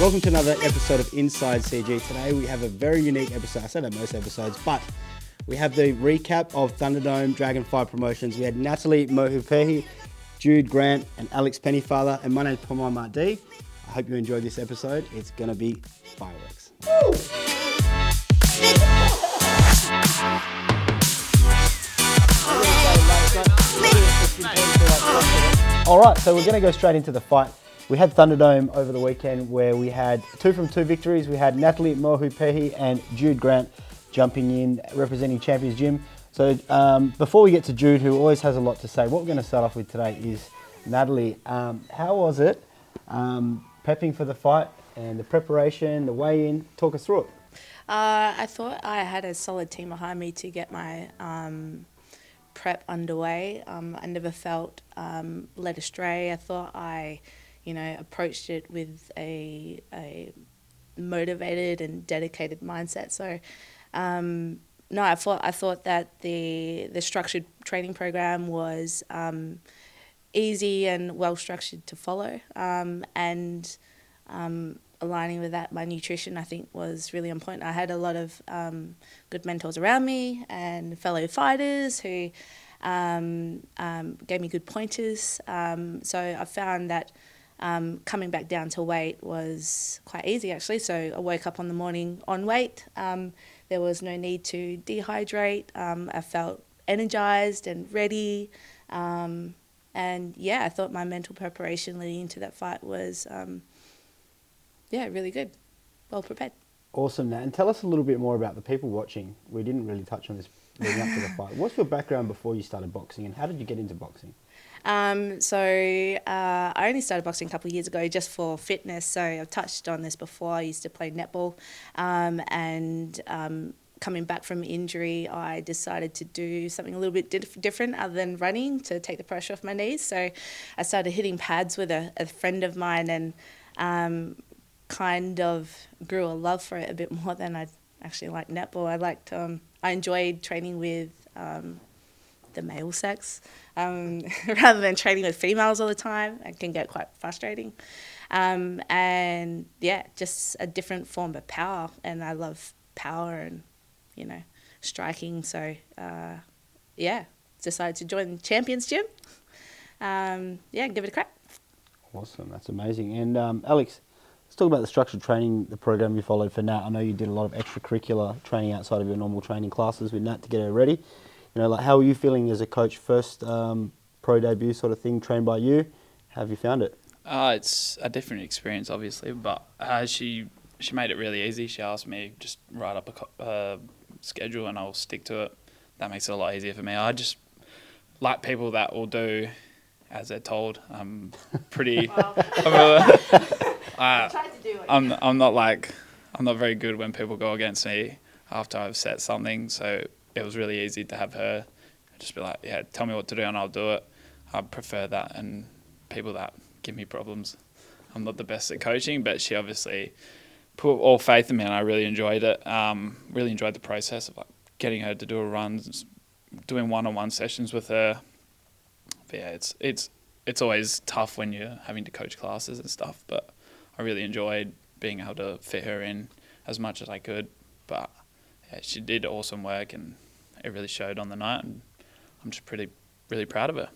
Welcome to another episode of Inside CG. Today we have a very unique episode. I say that most episodes, but we have the recap of Thunderdome Dragonfly promotions. We had Natalie Mohupehi, Jude Grant, and Alex Pennyfather, and my name's Pomar Mardi. I hope you enjoy this episode. It's going to be fireworks. All right, so we're going to go straight into the fight. We had Thunderdome over the weekend where we had 2 from 2 victories. We had Natalie Mohupehi and Jude Grant jumping in, representing Champions Gym. So before we get to Jude, who always has a lot to say, what we're going to start off with today is Natalie. How was it prepping for the fight and the preparation, the weigh-in? Talk us through it. I thought I had a solid team behind me to get my prep underway. I never felt led astray. I thought I approached it with a motivated and dedicated mindset. So, no, I thought that the structured training program was easy and well structured to follow, and aligning with that, my nutrition I think was really important. I had a lot of good mentors around me and fellow fighters who gave me good pointers. So I found that coming back down to weight was quite easy actually. So I woke up on the morning on weight. There was no need to dehydrate. I felt energized and ready. And yeah, I thought my mental preparation leading into that fight was really good. Well prepared. Awesome, Nat. And tell us a little bit more about the people watching. We didn't really touch on this leading up to the fight. What's your background before you started boxing, and how did you get into boxing? I only started boxing a couple of years ago just for fitness. So I've touched on this before. I used to play netball, coming back from injury, I decided to do something a little bit different other than running to take the pressure off my knees. So I started hitting pads with a friend of mine, and kind of grew a love for it a bit more than I actually liked netball. I enjoyed training with the male sex rather than training with females all the time. It can get quite frustrating. And yeah, just a different form of power, and I love power and striking. So decided to join Champions Gym. Give it a crack. Awesome, that's amazing. And Alex, let's talk about the structured training, the program you followed for Nat. I know you did a lot of extracurricular training outside of your normal training classes with Nat to get her ready. How are you feeling as a coach? First pro debut sort of thing, trained by you. How have you found it? It's a different experience, obviously, but she made it really easy. She asked me just write up a schedule and I'll stick to it. That makes it a lot easier for me. I just like people that will do as they're told. I'm pretty. I'm not very good when people go against me after I've set something. So it was really easy to have her just be like, yeah, tell me what to do and I'll do it. I prefer that and people that give me problems. I'm not the best at coaching, but she obviously put all faith in me and I really enjoyed it. Really enjoyed the process of getting her to do a run, doing one-on-one sessions with her. But yeah, it's always tough when you're having to coach classes and stuff, but I really enjoyed being able to fit her in as much as I could. But yeah, she did awesome work and it really showed on the night, and I'm just really proud of her.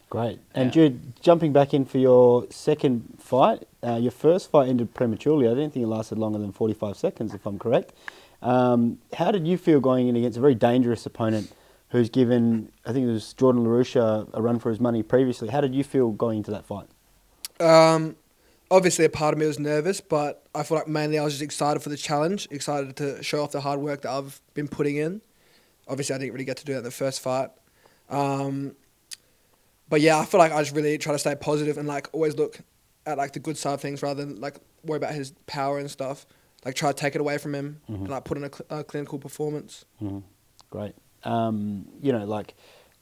Great. And Jude, jumping back in for your second fight, your first fight ended prematurely. I didn't think it lasted longer than 45 seconds, if I'm correct. How did you feel going in against a very dangerous opponent who's given, I think it was Jordan LaRusha, a run for his money previously? How did you feel going into that fight? Obviously, a part of me was nervous, but I feel like mainly I was just excited for the challenge, excited to show off the hard work that I've been putting in. Obviously, I didn't really get to do that in the first fight. But yeah, I feel like I just really try to stay positive and always look at the good side of things rather than worry about his power and stuff. Try to take it away from him and put in a clinical performance. Mm-hmm. Great.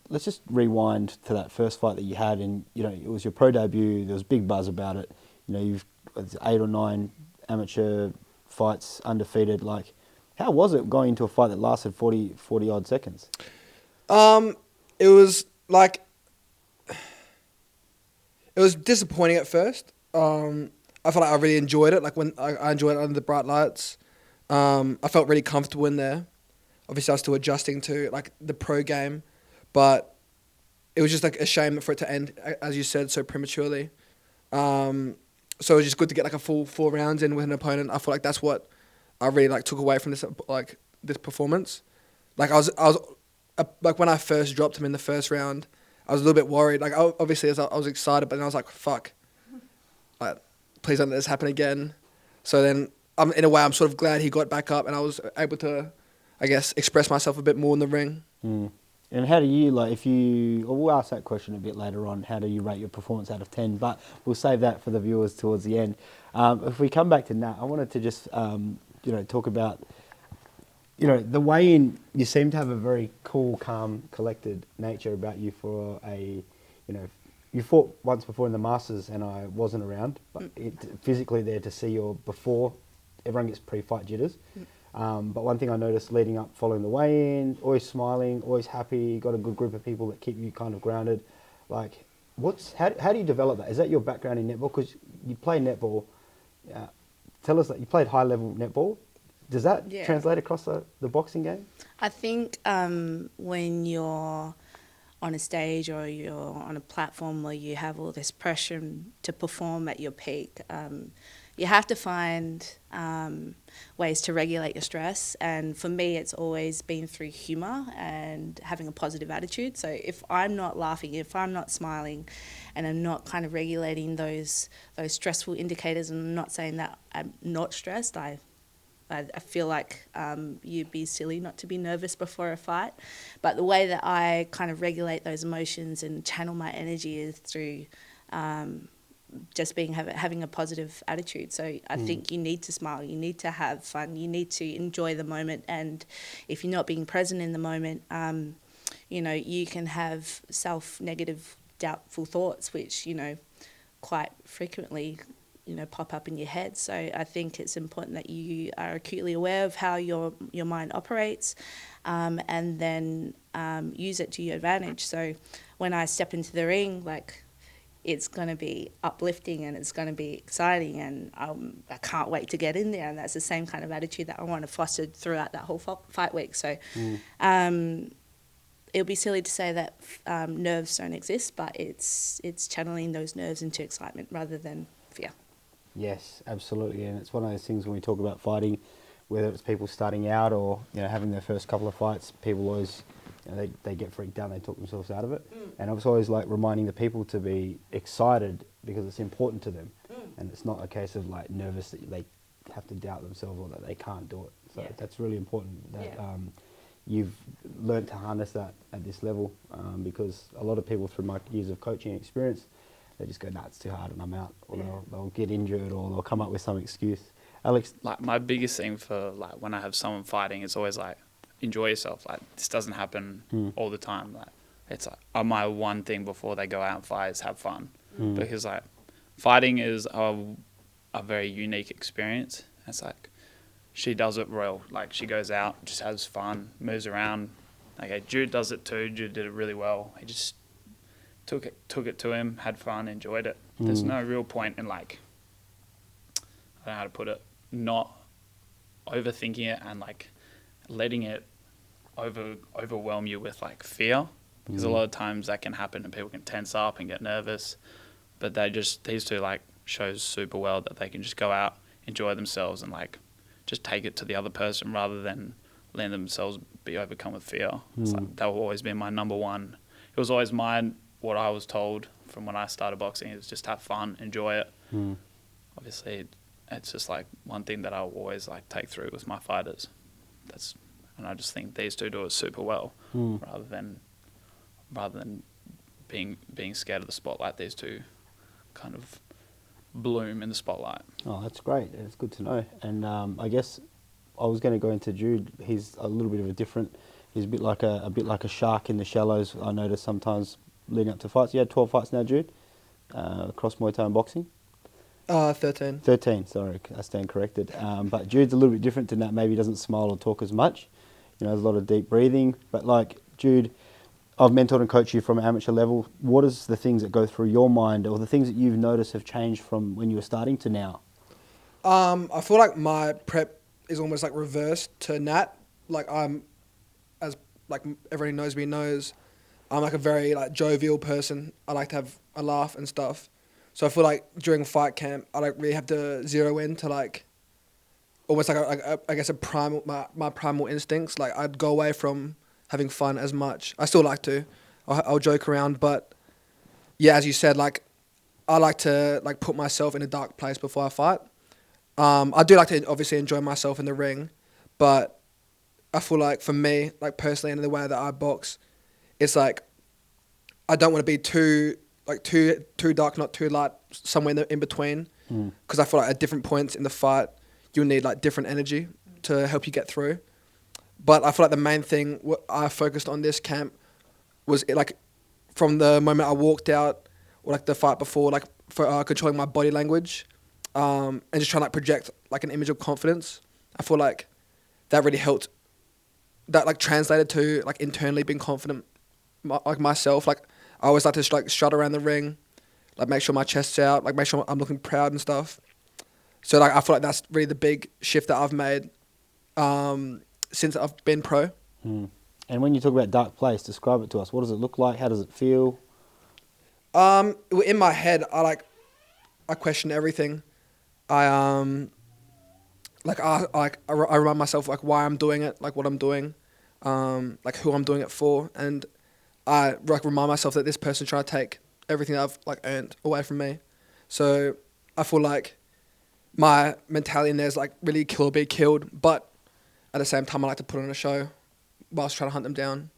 Let's just rewind to that first fight that you had, and it was your pro debut. There was big buzz about it. You've 8 or 9 amateur fights undefeated. How was it going into a fight that lasted 40 odd seconds? It was it was disappointing at first. I felt like I really enjoyed it. Like when I enjoyed it under the bright lights. I felt really comfortable in there. Obviously, I was still adjusting to like the pro game, but it was just like a shame for it to end, as you said, so prematurely. So it was just good to get like a full 4 rounds in with an opponent. I feel like that's what I really like took away from this performance. Like I was like when I first dropped him in the first round, I was a little bit worried. Like obviously I was excited, but then I was like, fuck, like please don't let this happen again. So then in a way I'm sort of glad he got back up and I was able to, I guess, express myself a bit more in the ring. Mm. And how do you, like, we'll ask that question a bit later on, how do you rate your performance out of 10? But we'll save that for the viewers towards the end. If we come back to Nat, I wanted to just, talk about, the weigh-in, you seem to have a very cool, calm, collected nature about you for you fought once before in the Masters and I wasn't around, but physically there to see your before, everyone gets pre-fight jitters. But one thing I noticed leading up, following the weigh-in, always smiling, always happy, got a good group of people that keep you kind of grounded. Like, how do you develop that? Is that your background in netball? Because you play netball. Tell us that you played high-level netball. Does that translate across the boxing game? I think when you're on a stage or you're on a platform where you have all this pressure to perform at your peak, you have to find ways to regulate your stress. And for me, it's always been through humour and having a positive attitude. So if I'm not laughing, if I'm not smiling, and I'm not kind of regulating those stressful indicators, and I'm not saying that I'm not stressed, I feel like you'd be silly not to be nervous before a fight. But the way that I kind of regulate those emotions and channel my energy is through just having a positive attitude. So I think you need to smile, you need to have fun, you need to enjoy the moment. And if you're not being present in the moment, you can have self-negative, doubtful thoughts, which, quite frequently pop up in your head. So I think it's important that you are acutely aware of how your mind operates, and then use it to your advantage. So when I step into the ring, like, it's going to be uplifting and it's going to be exciting, and I can't wait to get in there. And that's the same kind of attitude that I want to foster throughout that whole fight week. So it would be silly to say that nerves don't exist, but it's channeling those nerves into excitement rather than fear. Yes, absolutely. And it's one of those things when we talk about fighting, whether it's people starting out or having their first couple of fights, people always they get freaked out, they talk themselves out of it. And I was always like reminding the people to be excited because it's important to them, and it's not a case of like nervous that they have to doubt themselves or that they can't do it. So that's really important that you've learned to harness that at this level, because a lot of people through my years of coaching experience, they just go, nah, it's too hard and I'm out, or they'll get injured or they'll come up with some excuse. Alex? Like, my biggest thing for, like, when I have someone fighting is always, like, enjoy yourself. Like, this doesn't happen all the time. Like, it's like, my one thing before they go out and fight is have fun. Because, like, fighting is a very unique experience. It's like, she does it royal. Like, she goes out, just has fun, moves around. Okay, Jude does it too. Jude did it really well. He just took it to him, had fun, enjoyed it. There's no real point in, like, I don't know how to put it, not overthinking it and, like, letting it overwhelm you with, like, fear. Because a lot of times that can happen and people can tense up and get nervous. But these two, like, shows super well that they can just go out, enjoy themselves, and, like, just take it to the other person rather than letting themselves be overcome with fear. It's like, that will always be my number one. It was always what I was told from when I started boxing is just have fun, enjoy it. Obviously, it's just like one thing that I'll always like take through with my fighters. And I just think these two do it super well, rather than being scared of the spotlight. These two kind of bloom in the spotlight. Oh, that's great. It's good to know. And I guess I was going to go into Jude. He's a little bit of a different. He's a bit like a shark in the shallows. I notice sometimes leading up to fights. You had 12 fights now, Jude, across Muay Thai and boxing. 13. 13. Sorry, I stand corrected. But Jude's a little bit different to that. Maybe he doesn't smile or talk as much. There's a lot of deep breathing. But like Jude, I've mentored and coached you from amateur level. What is the things that go through your mind, or the things that you've noticed have changed from when you were starting to now? I feel like my prep is almost like reversed to Nat. Like as like everybody knows me knows, I'm like a very like jovial person. I like to have a laugh and stuff. So I feel like during fight camp, I like really have to zero in to like almost like I guess a primal my primal instincts. Like I'd go away from having fun as much. I still like to. I'll joke around, but yeah, as you said, like I like to like put myself in a dark place before I fight. I do like to obviously enjoy myself in the ring, but I feel like for me, like personally, and the way that I box, it's like I don't want to be too dark, not too light, somewhere in between. Because I feel like at different points in the fight, you'll need like different energy to help you get through. But I feel like the main thing I focused on this camp was like from the moment I walked out, or like the fight before, like for controlling my body language. And just trying to like project like an image of confidence. I feel like that really helped. That like translated to like internally being confident, like myself. Like I always like to like strut around the ring, like make sure my chest's out, like make sure I'm looking proud and stuff. So like I feel like that's really the big shift that I've made since I've been pro. And when you talk about dark place, describe it to us. What does it look like? How does it feel? In my head, I question everything. I remind myself like why I'm doing it, like what I'm doing, like who I'm doing it for, and I like remind myself that this person's trying to take everything that I've like earned away from me. So I feel like my mentality in there is like really kill or be killed, but at the same time I like to put on a show whilst trying to hunt them down.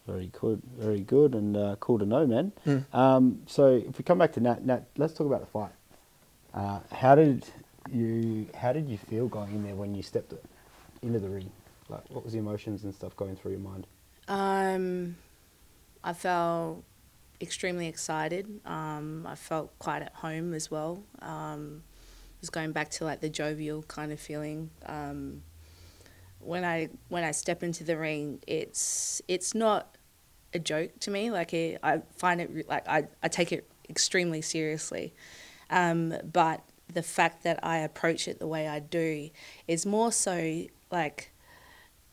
Very good, and cool to know, man. So if we come back to Nat, let's talk about the fight. How did you feel going in there when you stepped into the ring? Like, what was the emotions and stuff going through your mind? I felt extremely excited. I felt quite at home as well. Was going back to like the jovial kind of feeling. When I step into the ring, it's not a joke to me. Like I find it like I take it extremely seriously. But the fact that I approach it the way I do is more so like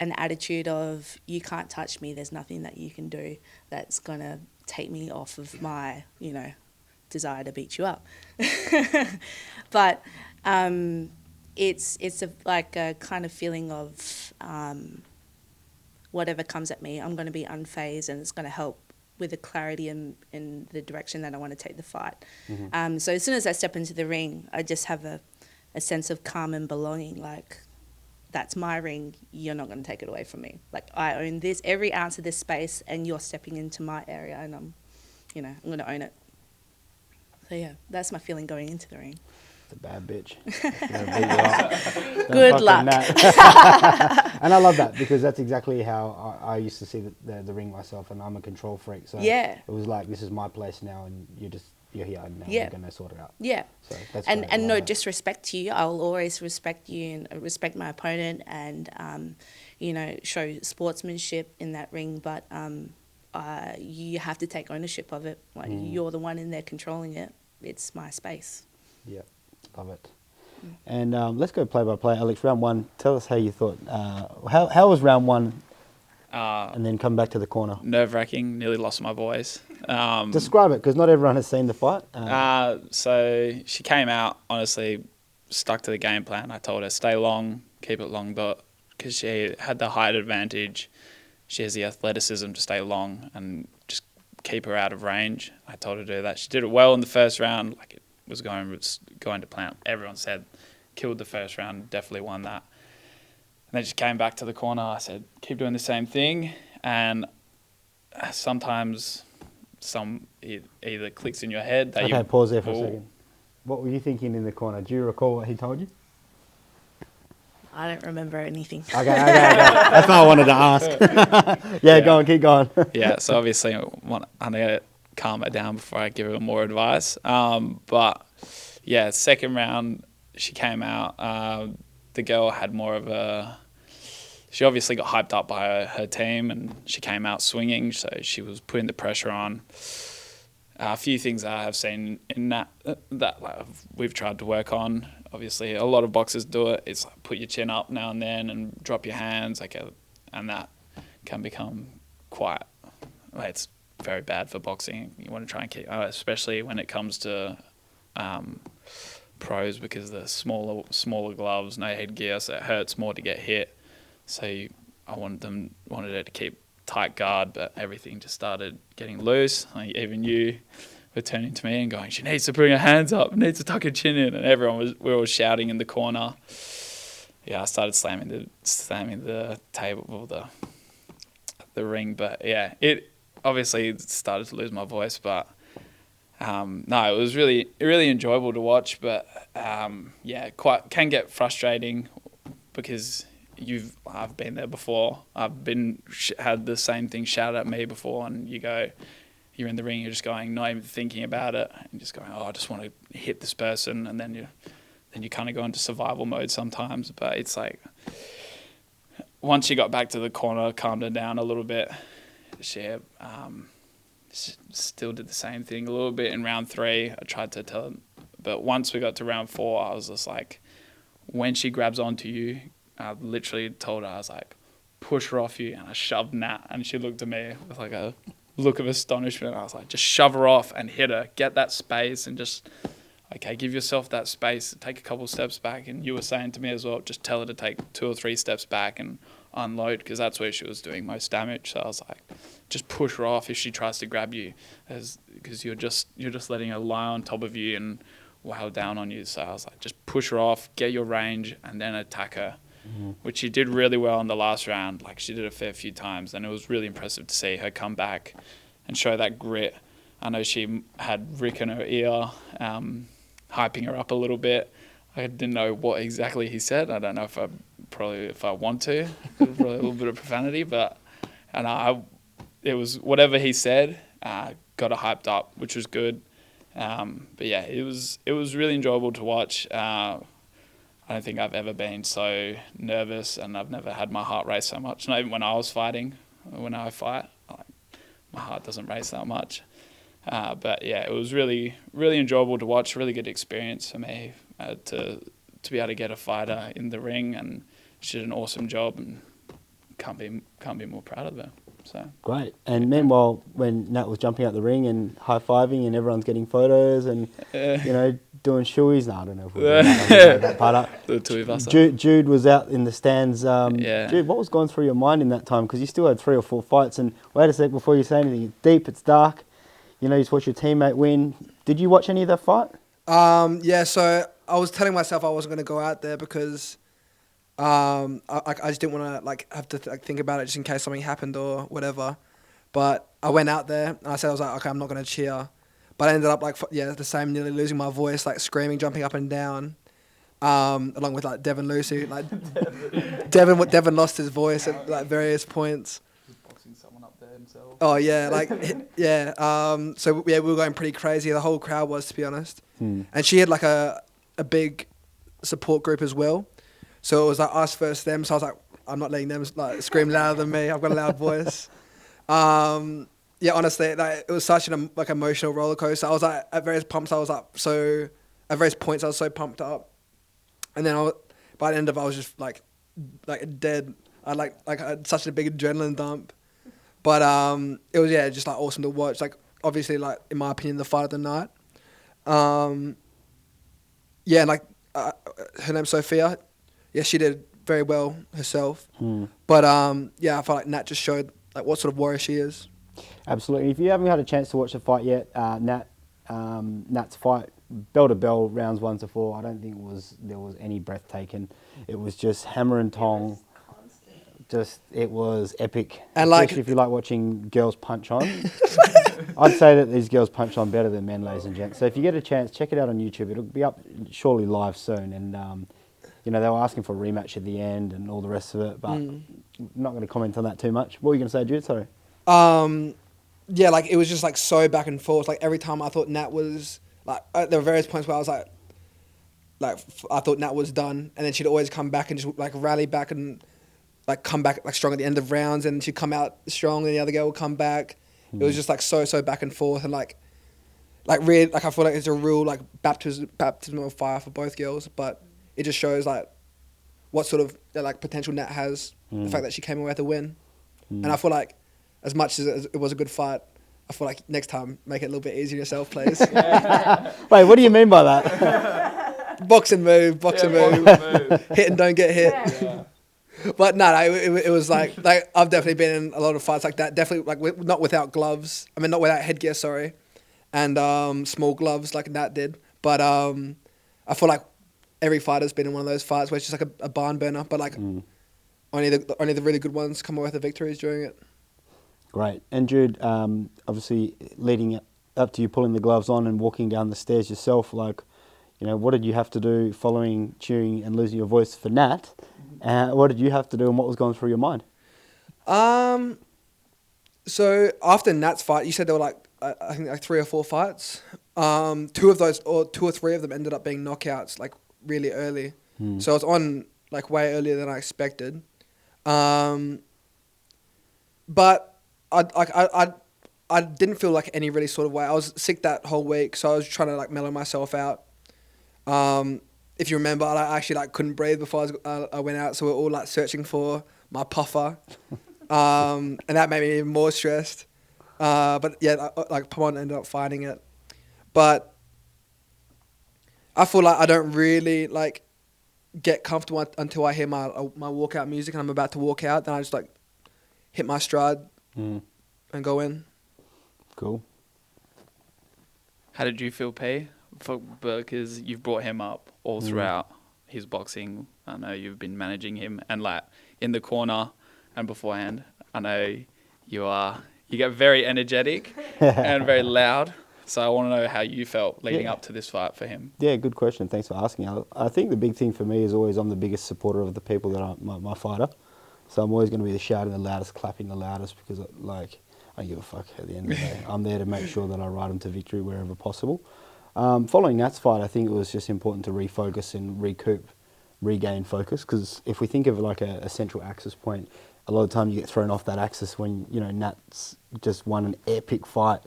an attitude of you can't touch me, there's nothing that you can do that's going to take me off of my, desire to beat you up. But it's like a kind of feeling of whatever comes at me, I'm going to be unfazed, and it's going to help with the clarity in the direction that I want to take the fight. So as soon as I step into the ring, I just have a sense of calm and belonging. Like, that's my ring, you're not going to take it away from me. Like, I own this, every ounce of this space, and you're stepping into my area, and I'm going to own it. So yeah, that's my feeling going into the ring. It's a bad bitch. Beat you up. Good luck. And I love that, because that's exactly how I used to see the ring myself, and I'm a control freak. So yeah, it was like, this is my place now, and you're here, and now yeah, we're going to sort it out. Yeah. So that's and great. and no disrespect to you. I'll always respect you and respect my opponent, and show sportsmanship in that ring. But you have to take ownership of it. Like, you're the one in there controlling it. It's my space. Yeah. Love it. And let's go play by play. Alex, round one, tell us how you thought. How was round one? And then come back to the corner. Nerve-wracking, nearly lost my voice. Describe it, because not everyone has seen the fight. So she came out, honestly, stuck to the game plan. I told her, stay long, keep it long, because she had the height advantage. She has the athleticism to stay long and just keep her out of range. I told her to do that. She did it well in the first round. Like, it was going to plan. Everyone said, killed the first round, definitely won that. And then she came back to the corner. I said, keep doing the same thing. And sometimes it either clicks in your head. That Okay, pause there for a second. What were you thinking in the corner? Do you recall what he told you? I don't remember anything. Okay. That's what I wanted to ask. yeah, go on, keep going. Yeah, so obviously I need to calm it down before I give her more advice. But yeah, second round, she came out. The girl had more of she obviously got hyped up by her team, and she came out swinging, so she was putting the pressure on. A few things I have seen in that like, we've tried to work on. Obviously, a lot of boxers do it. It's like put your chin up now and then and drop your hands, and that can become quite. It's very bad for boxing. You want to try and keep, especially when it comes to pros, because the smaller gloves, no headgear, so it hurts more to get hit. So I wanted it to keep tight guard, but everything just started getting loose. Like even you were turning to me and going, "She needs to bring her hands up, needs to tuck her chin in," and we were all shouting in the corner. Yeah, I started slamming the table, the ring, but yeah, it obviously started to lose my voice, but no, it was really enjoyable to watch, but yeah, can get frustrating because I've been there before. I've had the same thing shouted at me before, and you're in the ring, you're just going, not even thinking about it, and just going, I just want to hit this person, and then you kind of go into survival mode sometimes. But it's like once she got back to the corner, calmed her down a little bit, she still did the same thing a little bit in round 3. I tried to tell her, but once we got to round 4, I was just like, when she grabs onto you, I literally told her, I was like, push her off you, and I shoved Nat, and she looked at me with like a look of astonishment. I was like, just shove her off and hit her, get that space, and just, okay, give yourself that space, take a couple steps back. And you were saying to me as well, just tell her to take 2 or 3 steps back and unload, because that's where she was doing most damage. So I was like, just push her off if she tries to grab you, because you're just letting her lie on top of you and wow down on you. So I was like, just push her off, get your range, and then attack her. Mm-hmm. Which she did really well in the last round. Like, she did a fair few times, and it was really impressive to see her come back and show that grit. I know she had Rick in her ear, hyping her up a little bit. I didn't know what exactly he said. I don't know if I want to. Probably a little bit of profanity, but it was whatever he said. Got her hyped up, which was good. But yeah, it was really enjoyable to watch. I don't think I've ever been so nervous, and I've never had my heart race so much. Not even when I was fighting. When I fight, my heart doesn't race that much. But yeah, it was really enjoyable to watch. Really good experience for me to be able to get a fighter in the ring, and she did an awesome job, and can't be more proud of her. So great. And meanwhile, when Nat was jumping out the ring and high-fiving, and everyone's getting photos and doing shoeies. No, I don't know if we're doing that part up. Jude was out in the stands. Jude, what was going through your mind in that time? Because you still had 3 or 4 fights. And wait a sec before you say anything. It's deep. It's dark. You just watch your teammate win. Did you watch any of that fight? Yeah. So I was telling myself I wasn't going to go out there because I just didn't want to have to think about it just in case something happened or whatever. But I went out there and I was like, okay, I'm not going to cheer. But I ended up the same, nearly losing my voice, screaming, jumping up and down, along with Devin Lucy. Devin lost his voice at various points. He's boxing someone up there himself. Oh yeah, yeah. So yeah, we were going pretty crazy. The whole crowd was, to be honest. And she had a big support group as well. So it was us versus them. So I was like, I'm not letting them scream louder than me. I've got a loud voice. Yeah, honestly, it was such an emotional roller coaster. I was at various points I was so pumped up, and then by the end of it, I was just dead. I had such a big adrenaline dump, but it was just awesome to watch. Obviously, in my opinion, the fight of the night. Yeah, and her name's Sophia. Yeah, she did very well herself. But yeah, I felt like Nat just showed what sort of warrior she is. Absolutely. If you haven't had a chance to watch the fight yet, Nat's fight, bell to bell, rounds 1 to 4, I don't think there was any breath taken. It was just hammer and tong. It was epic. And especially if you like watching girls punch on. I'd say that these girls punch on better than men, ladies and gents. So if you get a chance, check it out on YouTube. It'll be up surely live soon. And they were asking for a rematch at the end and all the rest of it, but I'm not going to comment on that too much. What were you going to say, Jude? Sorry. Yeah, it was just so back and forth. Every time I thought Nat was there were various points where I was I thought Nat was done, and then she'd always come back and just rally back and like come back like strong at the end of rounds, and she'd come out strong, and the other girl would come back. It was just like so back and forth, and like really, like I feel like it's a real like baptism of fire for both girls, but it just shows like what sort of like potential Nat has. The fact that she came away with a win, and I feel like as much as it was a good fight, I feel like next time make it a little bit easier yourself, please. Wait, what do you mean by that? Boxing move, hit and don't get hit. Yeah. But no, it was like I've definitely been in a lot of fights like that. Definitely like not without gloves. I mean, not without headgear, sorry, and small gloves like Nat did. But I feel like every fighter's been in one of those fights where it's just like a barn burner. But like only the really good ones come away with the victories during it. Great. And Jude, obviously leading up to you pulling the gloves on and walking down the stairs yourself, like, you know, what did you have to do following cheering and losing your voice for Nat? What did you have to do, and what was going through your mind? So after Nat's fight, you said there were like I think like 3 or 4 fights. 2 of those, or 2 or 3 of them, ended up being knockouts like really early. So I was on like way earlier than I expected. But I didn't feel like any really sort of way. I was sick that whole week, so I was trying to like mellow myself out. If you remember, I actually like couldn't breathe before I went out, so we were all like searching for my puffer, and that made me even more stressed. But yeah, like Pamon ended up finding it, but I feel like I don't really like get comfortable until I hear my walkout music and I'm about to walk out. Then I just like hit my stride and go in. Cool. How did you feel, P? Because you've brought him up all throughout his boxing. I know you've been managing him, and like in the corner and beforehand, I know you get very energetic and very loud. So I want to know how you felt leading up to this fight for him. Yeah, good question. Thanks for asking. I think the big thing for me is always I'm the biggest supporter of the people that are my fighter. So I'm always going to be the shouting the loudest, clapping the loudest, because like I don't give a fuck at the end of the day. I'm there to make sure that I ride them to victory wherever possible. Following Nat's fight, I think it was just important to refocus and regain focus, because if we think of like a central axis point, a lot of time you get thrown off that axis when, you know, Nat's just won an epic fight,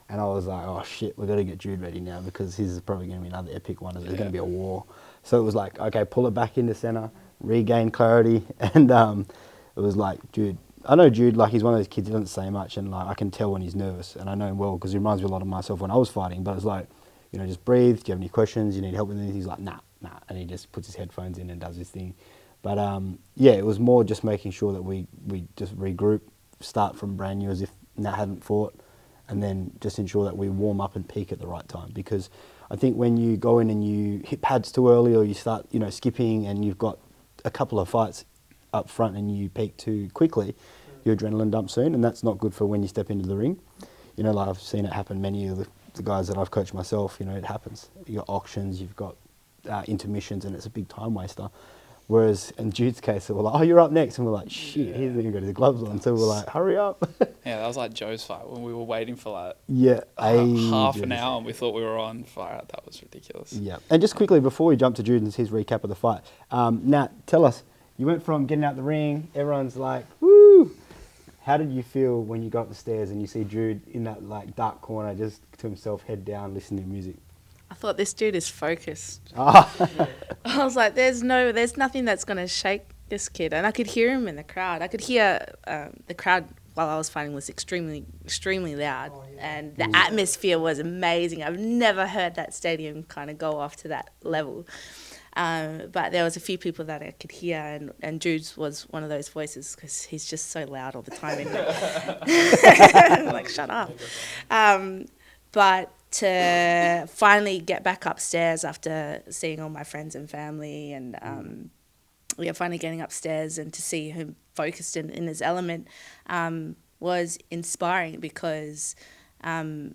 and I was like, oh shit, we've got to get Jude ready now, because his is probably going to be another epic one. There's going to be a war. So it was like, okay, pull it back into center, regain clarity, and it was like, Jude, I know Jude, like he's one of those kids, he doesn't say much, and like I can tell when he's nervous, and I know him well because he reminds me a lot of myself when I was fighting, but it's like, you know, just breathe. Do you have any questions? You need help with anything? He's like, nah. And he just puts his headphones in and does his thing. But yeah, it was more just making sure that we just regroup, start from brand new as if Nat hadn't fought, and then just ensure that we warm up and peak at the right time. Because I think when you go in and you hit pads too early, or you start, you know, skipping, and you've got a couple of fights up front and you peak too quickly, your adrenaline dumps soon, and that's not good for when you step into the ring. You know, like I've seen it happen many of the guys that I've coached myself, you know, it happens. You've got auctions, you've got intermissions, and it's a big time waster. Whereas in Jude's case, we're like, oh, you're up next. And we're like, shit, he hasn't even got his gloves on. So we're like, hurry up. Yeah, that was like Joe's fight when we were waiting for like half an hour and we thought we were on fire. That was ridiculous. Yeah. And just quickly, before we jump to Jude and his recap of the fight, Nat, tell us, you went from getting out the ring, everyone's like, woo. How did you feel when you got up the stairs and you see Jude in that like dark corner, just to himself, head down, listening to music? I thought, this dude is focused. Ah. I was like, there's nothing that's going to shake this kid. And I could hear him in the crowd. I could hear the crowd while I was fighting was extremely, extremely loud. And the atmosphere was amazing. I've never heard that stadium kind of go off to that level. But there was a few people that I could hear, and Jude's was one of those voices because he's just so loud all the time. Like, shut up. But to finally get back upstairs after seeing all my friends and family, and finally getting upstairs and to see him focused in his element was inspiring, because to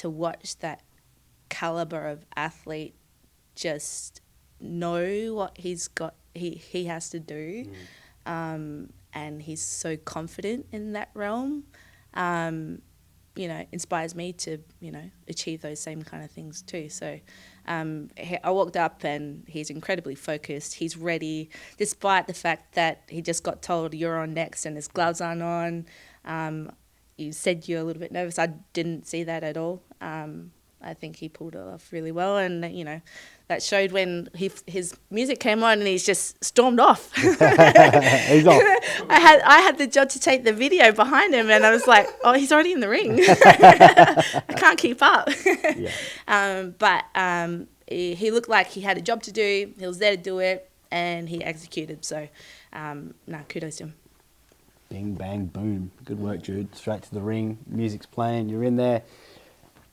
watch that caliber of athlete just know what he has to do, and he's so confident in that realm, inspires me to, achieve those same kind of things too. So I walked up and he's incredibly focused. He's ready, despite the fact that he just got told you're on next and his gloves aren't on. You said you're a little bit nervous. I didn't see that at all. I think he pulled it off really well, and that showed when his music came on and he's just stormed off. He's off. I had the job to take the video behind him, and I was like, oh, he's already in the ring. I can't keep up. But he looked like he had a job to do. He was there to do it, and he executed. So, kudos to him. Bing, bang, boom. Good work, Jude. Straight to the ring. Music's playing. You're in there.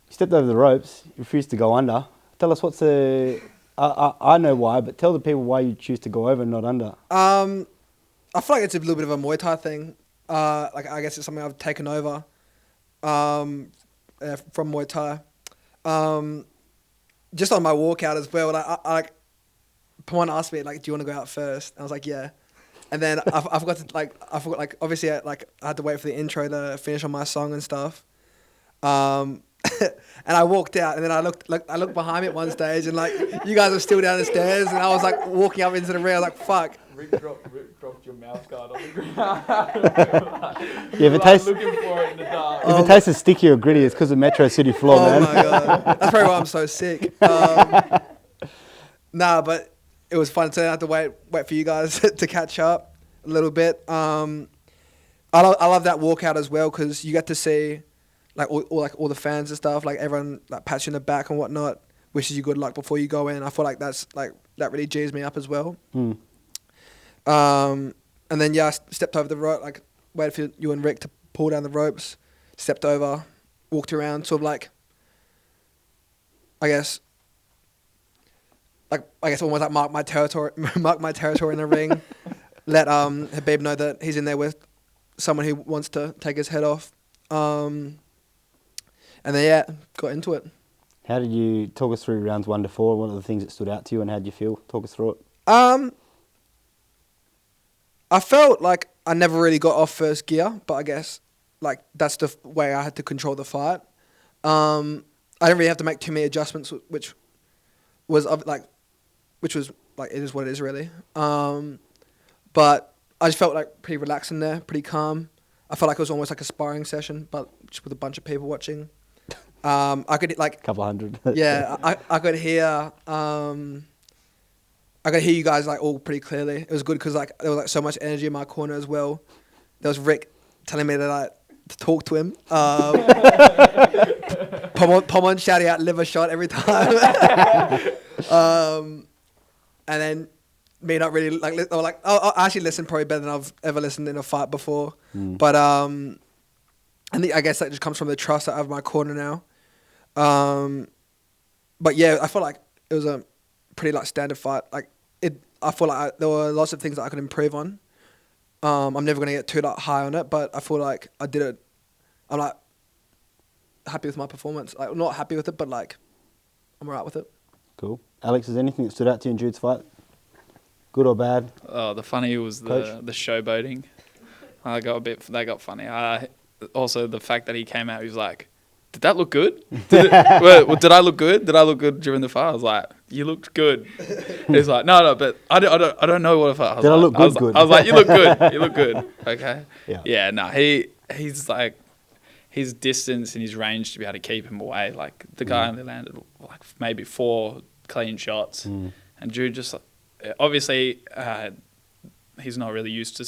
You stepped over the ropes. You refused to go under. Tell us what's the... I know why, but tell the people why you choose to go over and not under. I feel like it's a little bit of a Muay Thai thing. I guess it's something I've taken over from Muay Thai. Just on my walkout as well. Pamon asked me, do you want to go out first? I was like, yeah. And then I forgot to, obviously, I had to wait for the intro to finish on my song and stuff. And I walked out, and then I looked behind me at one stage, and you guys were still down the stairs, and I was walking up into the ring. I was like, fuck. Rick dropped your mouth guard on the ground. Yeah, if it tastes, looking for it in the dark. if it tastes as sticky or gritty, it's because of Metro City floor, man. Oh my god, that's probably why I'm so sick. But it was fun. So I had to wait for you guys to catch up a little bit. I love that walkout as well, because you get to see all the fans and stuff, everyone pats you in the back and whatnot, wishes you good luck before you go in. I feel like that's that really G's me up as well. And then I stepped over the rope, waited for you and Rick to pull down the ropes, stepped over, walked around, sort of I guess almost mark my territory in the ring. Let Habib know that he's in there with someone who wants to take his head off. And then got into it. How did you talk us through rounds 1 to 4? What are the things that stood out to you, and how did you feel? Talk us through it. I felt like I never really got off first gear, but I guess that's the way I had to control the fight. I didn't really have to make too many adjustments, which was it is what it is really. But I just felt pretty relaxed in there, pretty calm. I felt like it was almost like a sparring session, but just with a bunch of people watching. I could couple hundred. Yeah, I could hear. I could hear you guys all pretty clearly. It was good because there was so much energy in my corner as well. There was Rick telling me to talk to him. Pomon shouting out liver shot every time. And then me not really I actually listened probably better than I've ever listened in a fight before. But I guess that just comes from the trust that I have in my corner now. But yeah, I feel like it was a pretty standard fight. I feel like there were lots of things that I could improve on. I'm never gonna get too high on it, but I feel like I did it. I'm happy with my performance. Not happy with it, but I'm alright with it. Cool. Alex, is there anything that stood out to you in Jude's fight? Good or bad? Oh, the funny was the showboating. That got funny. Also, the fact that he came out, he was like, "Did that look good? Did I look good? Did I look good during the fight?" I was like, "You looked good." He's like, "No, but I don't know what if I." Did I look good? Good. I was like, "You look good. You look good." Okay. Yeah. Yeah. No, he's his distance and his range to be able to keep him away. The guy only landed maybe 4 clean shots, and Jude just obviously he's not really used to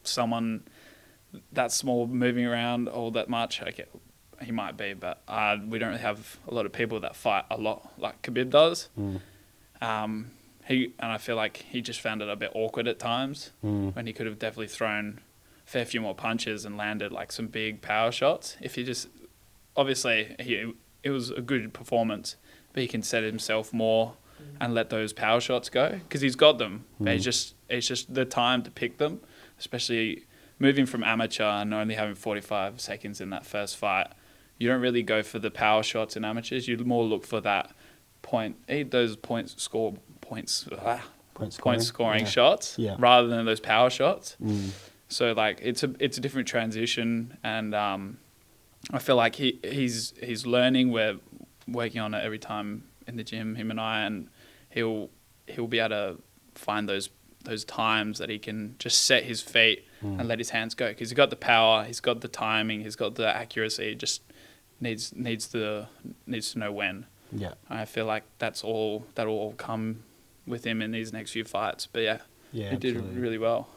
someone that small moving around all that much. Okay, he might be, but we don't really have a lot of people that fight a lot like Khabib does. And I feel like he just found it a bit awkward at times when he could have definitely thrown a fair few more punches and landed some big power shots. If he just obviously it was a good performance, but he can set himself more and let those power shots go because he's got them. But it's just the time to pick them, especially moving from amateur and only having 45 seconds in that first fight. You don't really go for the power shots in amateurs. You more look for that point scoring shots rather than those power shots. So it's a different transition, and I feel like he's learning. We're working on it every time in the gym, him and I, and he'll be able to find those times that he can just set his feet and let his hands go, because he's got the power, he's got the timing, he's got the accuracy. Just needs to know when. Yeah. I feel like that'll all come with him in these next few fights. But yeah, he did really well.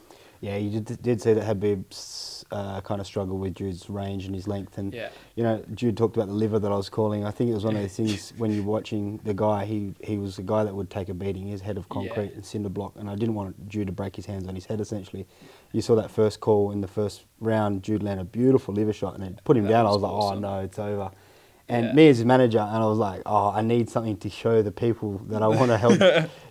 Yeah, you did see that Habib's kind of struggle with Jude's range and his length. And, you know, Jude talked about the liver that I was calling. I think it was one of those things when you're watching the guy, he was a guy that would take a beating. His head of concrete and cinder block. And I didn't want Jude to break his hands on his head, essentially. You saw that first call in the first round, Jude landed a beautiful liver shot and it put him down. I was like, awesome. Oh, no, it's over. And me as his manager, and I was like, oh, I need something to show the people that I want to help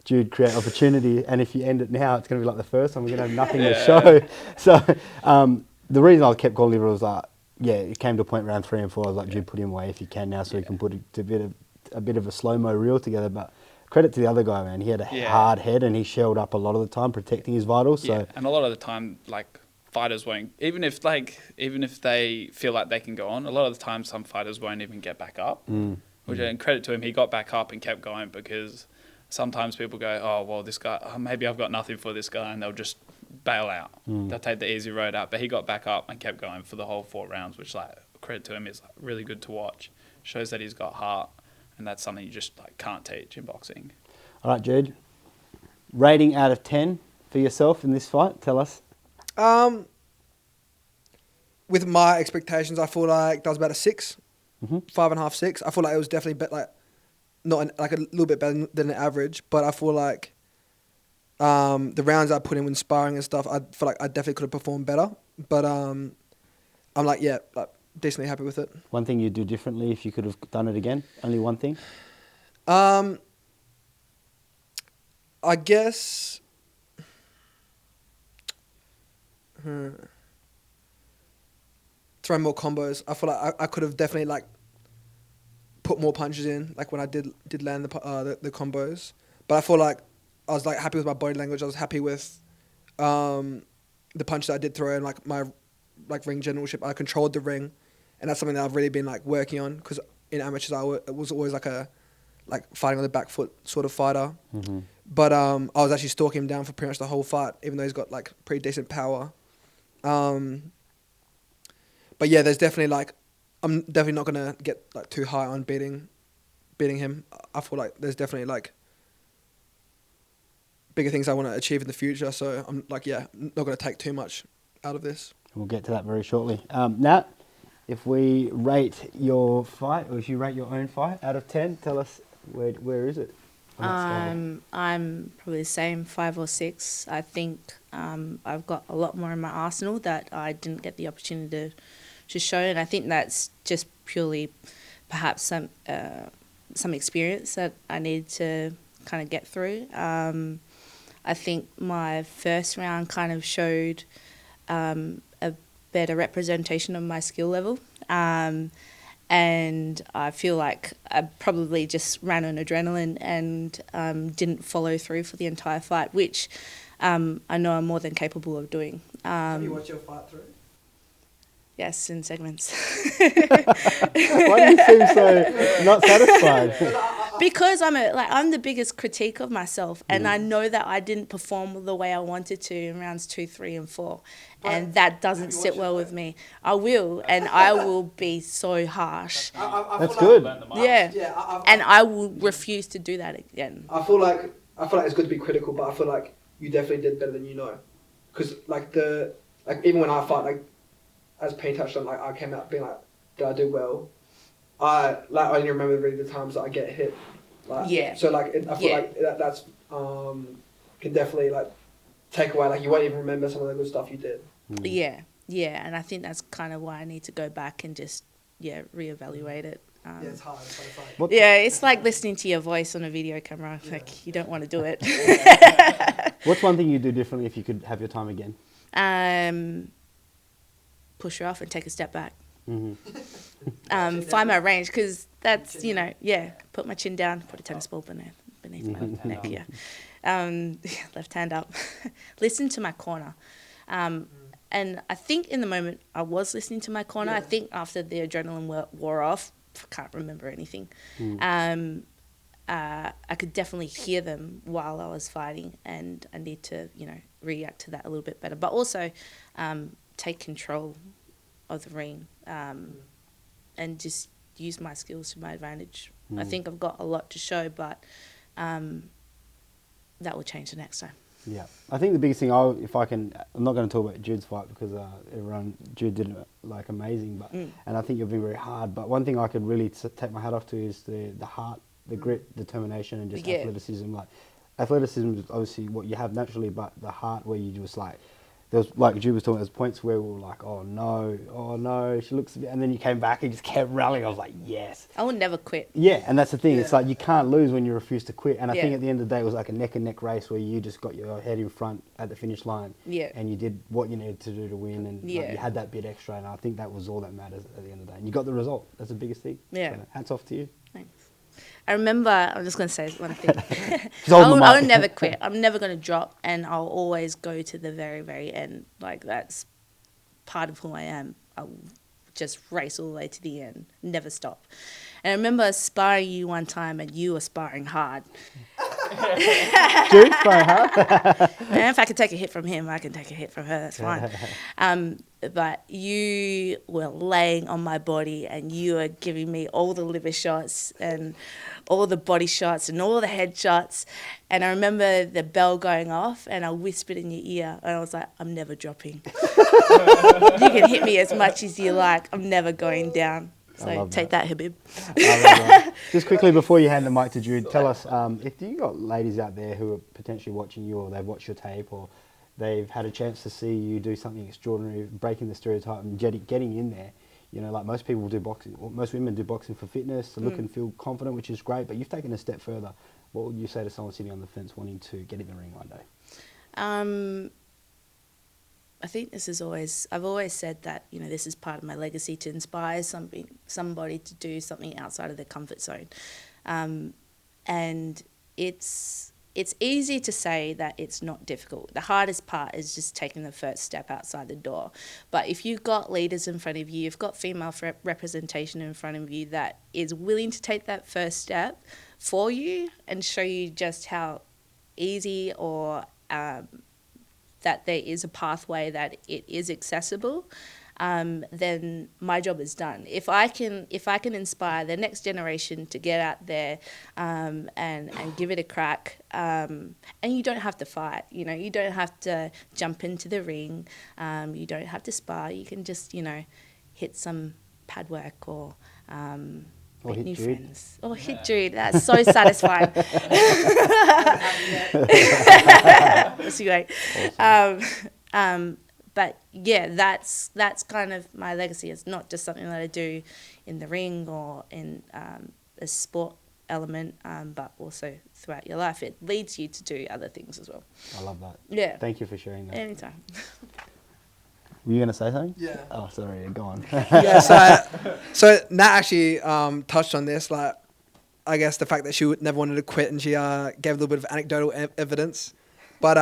Jude create opportunity. And if you end it now, it's going to be like the first time. We're going to have nothing to show. So the reason I kept calling liver was like, it came to a point around 3 and 4. I was like, Jude, put him away if you can now, so we can put a bit of a slow-mo reel together. But credit to the other guy, man. He had a hard head and he shelled up a lot of the time, protecting his vitals. So and a lot of the time, like, fighters won't, even if they feel like they can go on, a lot of the time some fighters won't even get back up. Which, and credit to him, he got back up and kept going, because sometimes people go, oh, well, this guy, maybe I've got nothing for this guy, and they'll just bail out. They'll take the easy road out. But he got back up and kept going for the whole 4 rounds, which, like, credit to him, is like really good to watch. Shows that he's got heart, and that's something you just can't teach in boxing. All right, Jude. Rating out of 10 for yourself in this fight. Tell us. With my expectations, I feel like that was about a 6, 5.5, 6. I feel like it was definitely like a little bit better than the average, but I feel like the rounds I put in when sparring and stuff, I feel like I definitely could have performed better. But I'm like decently happy with it. One thing you'd do differently if you could have done it again? Only one thing? I guess. Throw more combos. I feel like I could have definitely like put more punches in, like when I did land the combos. But I feel like I was like happy with my body language. I was happy with the punches that I did throw, and like my ring generalship. I controlled the ring, and that's something that I've really been like working on, because in amateurs it was always like fighting on the back foot sort of fighter. But I was actually stalking him down for pretty much the whole fight, even though he's got like pretty decent power. But yeah, there's definitely like, I'm definitely not gonna get like too high on beating him. I feel like there's definitely like bigger things I want to achieve in the future. So I'm like, not gonna take too much out of this. We'll get to that very shortly. Nat, if we rate your fight, or if you rate your own fight out of 10, tell us where is it? I'm probably the same, 5 or 6. I think I've got a lot more in my arsenal that I didn't get the opportunity to show, and I think that's just purely perhaps some experience that I need to kind of get through. I think my first round kind of showed a better representation of my skill level. And I feel like I probably just ran on adrenaline and didn't follow through for the entire fight, which I know I'm more than capable of doing. Have you watched your fight through? Yes, in segments. Why do you seem so not satisfied? Because I'm the biggest critique of myself, and I know that I didn't perform the way I wanted to in rounds 2, 3, and 4, and that doesn't sit well with me. I will, and I will be so harsh. That's good. And I will refuse to do that again. I feel like it's good to be critical, but I feel like you definitely did better than you know, because even when I fight, as Payne touched on, I came out being like, did I do well? I only remember really the times that I get hit. So I feel like that's can definitely take away, you won't even remember some of the good stuff you did. Yeah, and I think that's kind of why I need to go back and just reevaluate it. It's hard. It's like listening to your voice on a video camera. You don't want to do it. What's one thing you'd do differently if you could have your time again? Push her off and take a step back. Find my range, because that's, put my chin down, put a tennis ball beneath my neck, left hand up. Listen to my corner. and I think in the moment I was listening to my corner. I think after the adrenaline wore off, I can't remember anything. I could definitely hear them while I was fighting, and I need to, react to that a little bit better. But also take control of the ring and just use my skills to my advantage. I think I've got a lot to show, but that will change the next time. Yeah, I think the biggest thing, I'm not going to talk about Jude's fight because Jude did like amazing, but and I think you've been very hard. But one thing I could really take my hat off to is the heart, the grit, determination, and just athleticism. Like athleticism is obviously what you have naturally, but the heart where you just like. There was, like Jude was talking, there's points where we were like, oh no, she looks a bit, and then you came back and just kept rallying. I was like, yes. I would never quit. Yeah, and that's the thing. It's like you can't lose when you refuse to quit. And I think at the end of the day, it was like a neck and neck race where you just got your head in front at the finish line. Yeah. And you did what you needed to do to win, and like, you had that bit extra. And I think that was all that matters at the end of the day. And you got the result. That's the biggest thing. Yeah. So, hats off to you. Thanks. I remember, I'm just going to say one thing. I'll never quit. I'm never going to drop, and I'll always go to the very, very end. Like, that's part of who I am. I'll just race all the way to the end, never stop. And I remember sparring you one time, and you were sparring hard. Jude, sparring hard? And if I can take a hit from him, I can take a hit from her, that's fine. But you were laying on my body, and you were giving me all the liver shots and all the body shots and all the head shots. And I remember the bell going off, and I whispered in your ear, and I was like, I'm never dropping. You can hit me as much as you like. I'm never going down. So take that, Habib. Just quickly before you hand the mic to Jude, tell us if you got ladies out there who are potentially watching you, or they've watched your tape, or they've had a chance to see you do something extraordinary, breaking the stereotype and getting in there. You know, like most people do boxing, or most women do boxing for fitness, to look and feel confident, which is great, but you've taken a step further. What would you say to someone sitting on the fence wanting to get in the ring one day? I think I've always said that, this is part of my legacy, to inspire somebody to do something outside of their comfort zone. And it's easy to say that it's not difficult. The hardest part is just taking the first step outside the door. But if you've got leaders in front of you, you've got female representation in front of you that is willing to take that first step for you and show you just how easy or that there is a pathway, that it is accessible, then my job is done. If I can inspire the next generation to get out there and give it a crack, and you don't have to fight, you don't have to jump into the ring, you don't have to spar, you can just, hit some pad work or make new friends. Or hit Jude. That's so satisfying. That's great. But yeah, that's kind of my legacy. It's not just something that I do in the ring or in a sport element, but also throughout your life. It leads you to do other things as well. I love that. Yeah. Thank you for sharing that. Anytime. Were you going to say something? Yeah. Oh, sorry. Go on. Yeah, so Nat actually touched on this, like, I guess the fact that she never wanted to quit, and she gave a little bit of anecdotal evidence. But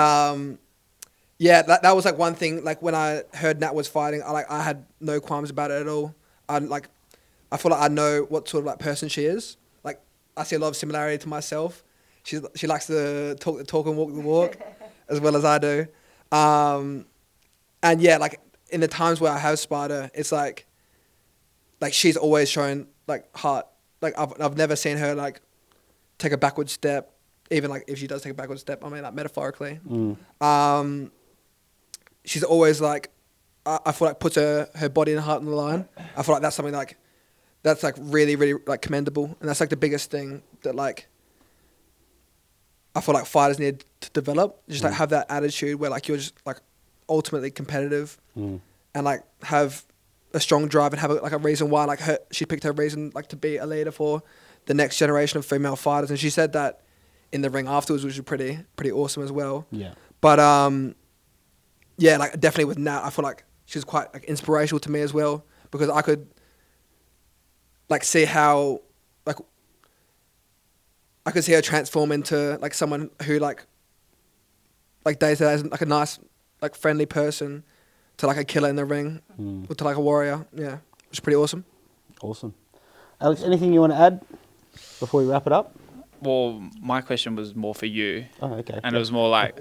yeah, that was like one thing. Like when I heard Nat was fighting, I had no qualms about it at all. I feel like I know what sort of like person she is. Like I see a lot of similarity to myself. She likes to talk the talk and walk the walk, as well as I do. And yeah, like in the times where I have sparred her, it's like she's always shown like heart. Like I've never seen her like take a backward step, even like if she does take a backward step, I mean like metaphorically. She's always like, I feel like puts her body and heart on the line. I feel like that's something like, that's like really, really like commendable. And that's like the biggest thing that like, I feel like fighters need to develop. Just like have that attitude where like you're just like ultimately competitive and like have a strong drive and have a reason why like she picked her reason like to be a leader for the next generation of female fighters. And she said that in the ring afterwards, which was pretty awesome as well. Yeah. But yeah, like definitely with Nat, I feel like she was quite like inspirational to me as well, because I could like see how like I could see her transform into like someone who like day to day is like a nice like friendly person, to like a killer in the ring, or to like a warrior. Yeah, which is pretty awesome. Awesome. Alex, anything you want to add before we wrap it up? Well, my question was more for you. Oh, okay. And it was more like,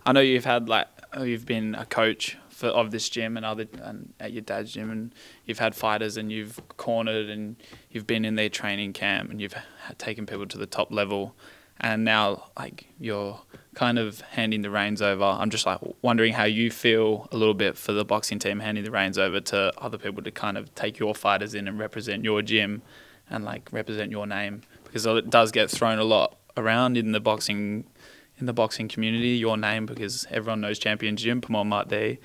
I know you've been a coach of this gym and at your dad's gym, and you've had fighters and you've cornered and you've been in their training camp and you've taken people to the top level, and now like you're kind of handing the reins over. I'm just like wondering how you feel a little bit for the boxing team handing the reins over to other people to kind of take your fighters in and represent your gym and like represent your name, because it does get thrown a lot around in the boxing community, your name, because everyone knows Champion Gym, Pamon Mate.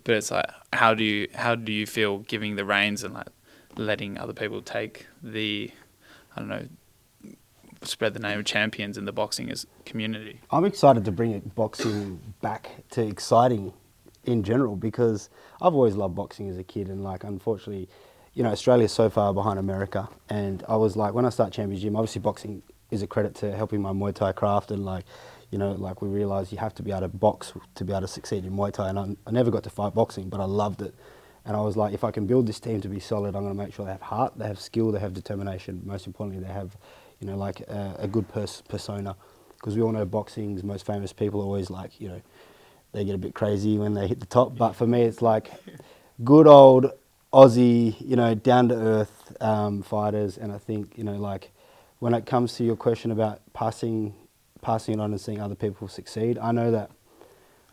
But it's like, how do you feel giving the reins and like letting other people take the, I don't know, spread the name of champions in the boxing community? I'm excited to bring boxing back to exciting in general, because I've always loved boxing as a kid, and like unfortunately, you know, Australia's so far behind America, and I was like, when I start Champions Gym, obviously boxing is a credit to helping my Muay Thai craft, and like, you know, like we realised you have to be able to box to be able to succeed in Muay Thai, and I never got to fight boxing, but I loved it. And I was like, if I can build this team to be solid, I'm going to make sure they have heart, they have skill, they have determination. Most importantly, they have, you know, like a good persona. Because we all know boxing's most famous people are always like, you know, they get a bit crazy when they hit the top. But for me, it's like good old Aussie, you know, down-to-earth fighters. And I think, you know, like when it comes to your question about passing it on and seeing other people succeed, I know that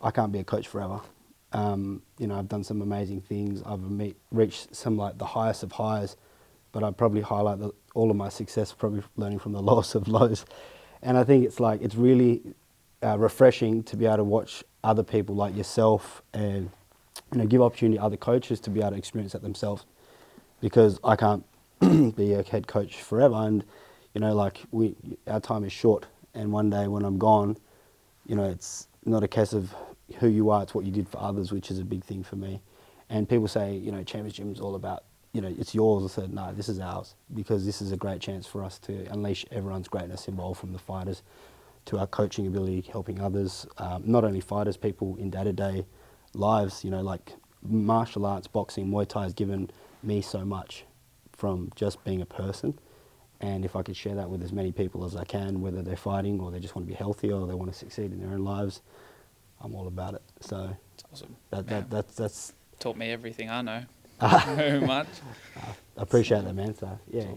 I can't be a coach forever. You know, I've done some amazing things. I've reached some like the highest of highs, but I probably highlight all of my success, probably learning from the lowest of lows. And I think it's like, it's really refreshing to be able to watch other people like yourself and, you know, give opportunity to other coaches to be able to experience that themselves, because I can't be a head coach forever. And, you know, like our time is short, and one day when I'm gone, you know, it's not a case of who you are, it's what you did for others, which is a big thing for me. And people say, you know, Champions Gym is all about, you know, it's yours. I said, no, this is ours, because this is a great chance for us to unleash everyone's greatness involved, from the fighters to our coaching ability, helping others, not only fighters, people in day-to-day lives. You know, like martial arts, boxing, Muay Thai has given me so much from just being a person. And if I could share that with as many people as I can, whether they're fighting or they just want to be healthier or they want to succeed in their own lives, I'm all about it. So That's awesome. That's taught me everything I know. Very much. I appreciate that, man. So yeah,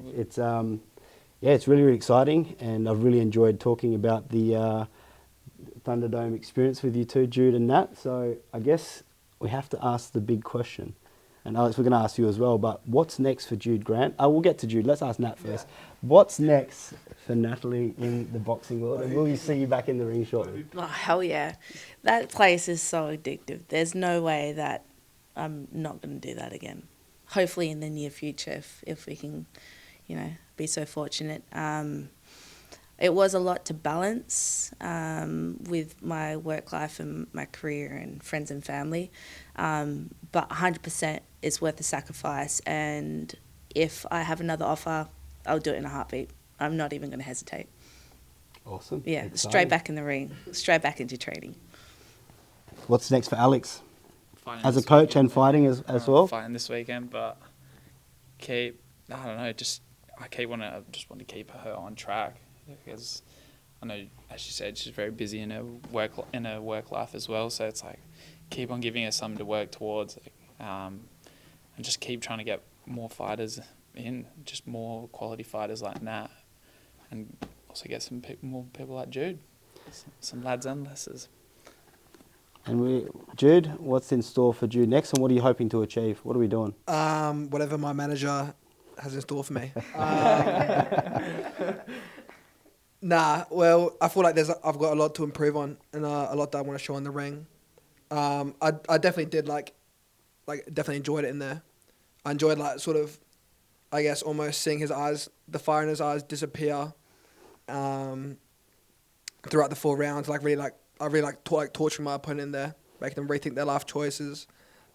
it's really, really exciting, and I've really enjoyed talking about the Thunderdome experience with you two, Jude and Nat. So I guess we have to ask the big question. And Alex, we're going to ask you as well, but what's next for Jude Grant? We'll get to Jude. Let's ask Nat first. Yeah. What's next for Natalie in the boxing world? And will you see you back in the ring shortly? Oh, hell yeah. That place is so addictive. There's no way that I'm not going to do that again. Hopefully in the near future, if we can, you know, be so fortunate. It was a lot to balance with my work life and my career and friends and family. But 100% it's worth the sacrifice. And if I have another offer, I'll do it in a heartbeat. I'm not even going to hesitate. Awesome. Yeah, exciting. Straight back in the ring, straight back into training. What's next for Alex? Fighting As a this coach weekend. and fighting as well? Fighting this weekend, but I don't know, I just want to keep her on track, because I know, as she said, she's very busy in her work life as well. So it's like, keep on giving her something to work towards, and just keep trying to get more fighters in, just more quality fighters like Nat, and also get more people like Jude, some lads and lasses. And Jude, what's in store for Jude next, and what are you hoping to achieve? What are we doing? Whatever my manager has in store for me. Nah, well, I feel like I've got a lot to improve on, and a lot that I want to show in the ring. I definitely did definitely enjoyed it in there. I enjoyed sort of, I guess, almost seeing his eyes, the fire in his eyes disappear, throughout the 4 rounds. I really like torturing my opponent in there, making them rethink their life choices.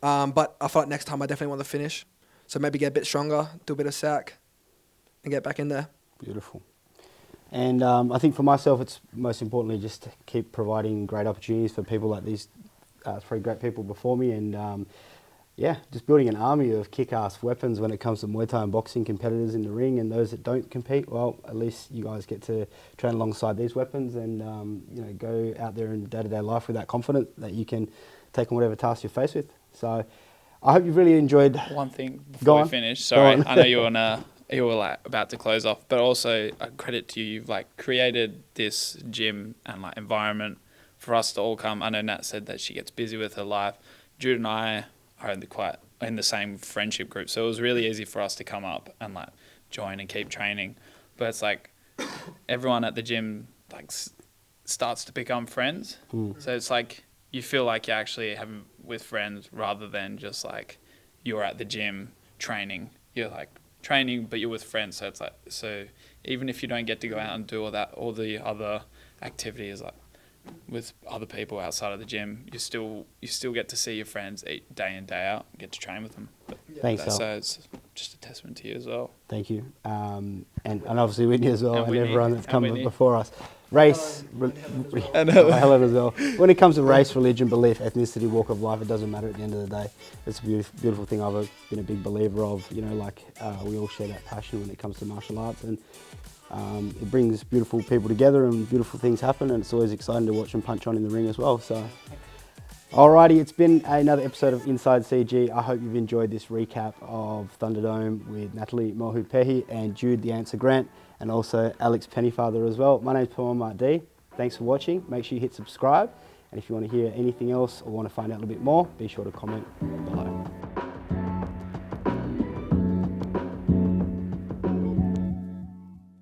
But I feel like next time I definitely want to finish. So maybe get a bit stronger, do a bit of sack, and get back in there. Beautiful. And I think for myself, it's most importantly just to keep providing great opportunities for people like these 3 great people before me. And yeah, just building an army of kick-ass weapons when it comes to Muay Thai and boxing competitors in the ring, and those that don't compete, well, at least you guys get to train alongside these weapons and go out there in day-to-day life with that confidence that you can take on whatever task you're faced with. So I hope you've really enjoyed. One thing before we finish, sorry, I know you were like about to close off, but also a credit to you. You've like created this gym and like environment for us to all come. I know Nat said that she gets busy with her life. Jude and I are in the same friendship group, so it was really easy for us to come up and like join and keep training. But it's like everyone at the gym like starts to become friends. So it's like you feel like you're actually having with friends rather than just like you're at the gym training. You're like training, but you're with friends. So it's like, so even if you don't get to go out and do all the other activities like with other people outside of the gym, you still get to see your friends day in, day out, and get to train with them. But Thanks, Al. so it's just a testament to you as well. Thank you. And obviously Whitney as well, and Whitney, everyone that's come Whitney. before us. Race, Helen as well. When it comes to race, religion, belief, ethnicity, walk of life, it doesn't matter at the end of the day. It's a beautiful thing I've been a big believer of, we all share that passion when it comes to martial arts, and it brings beautiful people together and beautiful things happen, and it's always exciting to watch them punch on in the ring as well. So, alrighty, it's been another episode of Inside CG. I hope you've enjoyed this recap of Thunderdome with Natalie Mohupehi and Jude the Answer Grant, and also Alex Pennyfather as well. My name's Paul Mark D. Thanks for watching. Make sure you hit subscribe, and if you want to hear anything else or want to find out a little bit more, be sure to comment below.